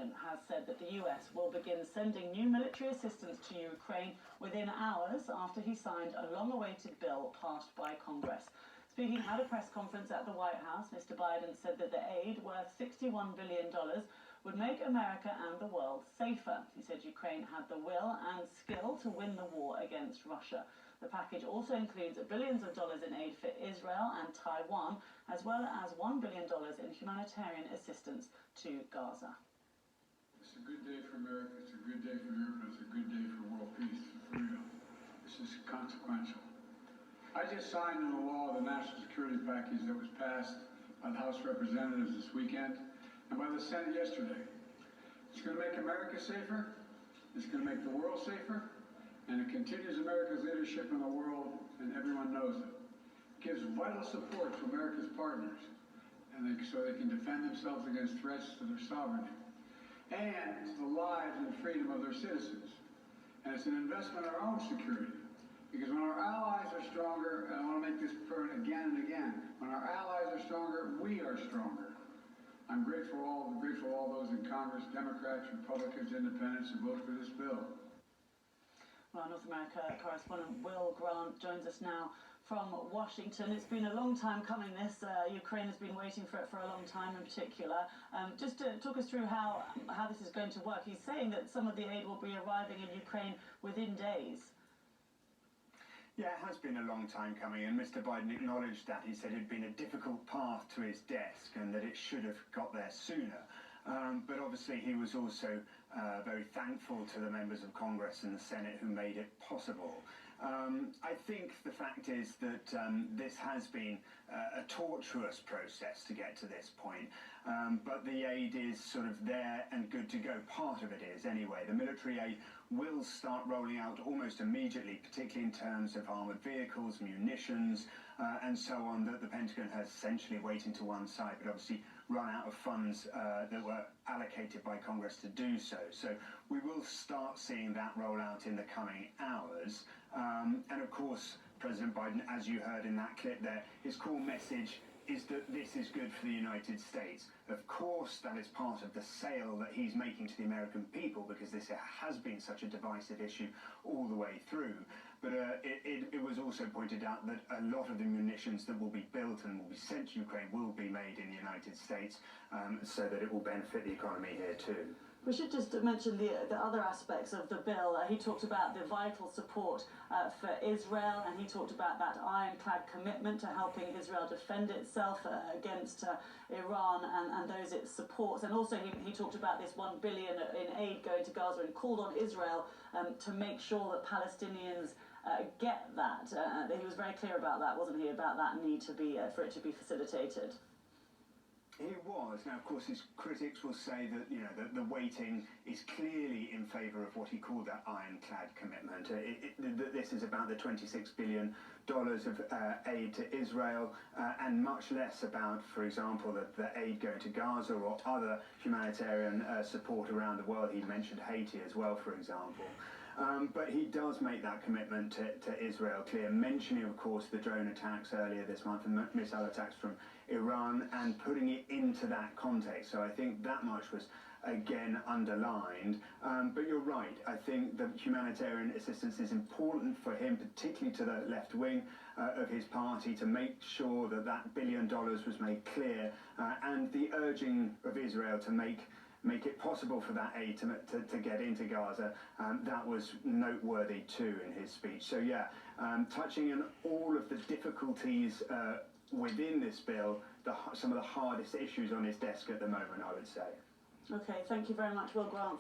Biden has said that the US will begin sending new military assistance to Ukraine within hours after he signed a long-awaited bill passed by Congress. Speaking at a press conference at the White House, Mr. Biden said that the aid, worth $61 billion, would make America and the world safer. He said Ukraine had the will and skill to win the war against Russia. The package also includes billions of dollars in aid for Israel and Taiwan, as well as $1 billion in humanitarian assistance to Gaza. It's a good day for America, it's a good day for Europe, and it's a good day for world peace, for real. This is consequential. I just signed into law the national security package that was passed by the House of Representatives this weekend and by the Senate yesterday. It's going to make America safer, it's going to make the world safer, and it continues America's leadership in the world, and everyone knows it. It gives vital support to America's partners, and so they can defend themselves against threats to their sovereignty and to the lives and freedom of their citizens. And it's an investment in our own security. Because when our allies are stronger, and I want to make this point again and again, when our allies are stronger, we are stronger. I'm grateful to all those in Congress, Democrats, Republicans, Independents, who voted for this bill. Well, North America correspondent Will Grant joins us now from Washington. It's been a long time coming, this. Ukraine has been waiting for it for a long time in particular. Just to talk us through how this is going to work. He's saying that some of the aid will be arriving in Ukraine within days. Yeah, it has been a long time coming, and Mr. Biden acknowledged that. He said it had been a difficult path to his desk and that it should have got there sooner. But obviously he was also very thankful to the members of Congress and the Senate who made it possible. I think the fact is that this has been a tortuous process to get to this point, but the aid is sort of there and good to go. Part of it is, anyway. The military aid will start rolling out almost immediately, particularly in terms of armoured vehicles, munitions, and so on, that the Pentagon has essentially waiting to one side, but obviously run out of funds that were allocated by Congress to do so. So we will start seeing that roll out in the coming hours. And of course, President Biden, as you heard in that clip there, his core message is that this is good for the United States. Of course, that is part of the sale that he's making to the American people, because this has been such a divisive issue all the way through. But it was also pointed out that a lot of the munitions that will be built and will be sent to Ukraine will be made in the United States, so that it will benefit the economy here too. We should just mention the other aspects of the bill. He talked about the vital support for Israel, and he talked about that ironclad commitment to helping Israel defend itself against Iran and those it supports. And also he talked about this $1 billion in aid going to Gaza and called on Israel to make sure that Palestinians get that. He was very clear about that, wasn't he, about that need to be for it to be facilitated. He was. Now, of course, his critics will say that, you know, the weighting is clearly in favour of what he called that ironclad commitment. That this is about the $26 billion of aid to Israel, and much less about, for example, the aid going to Gaza or other humanitarian support around the world. He mentioned Haiti as well, for example. But he does make that commitment to Israel clear, mentioning, of course, the drone attacks earlier this month and missile attacks from Iran, and putting it into that context. So I think that much was, again, underlined. But you're right. I think the humanitarian assistance is important for him, particularly to the left wing of his party, to make sure that that $1 billion was made clear, and the urging of Israel to make it possible for that aid to get into Gaza. That was noteworthy too in his speech. So yeah, touching on all of the difficulties within this bill, some of the hardest issues on his desk at the moment, I would say. Okay, thank you very much, Will Grant.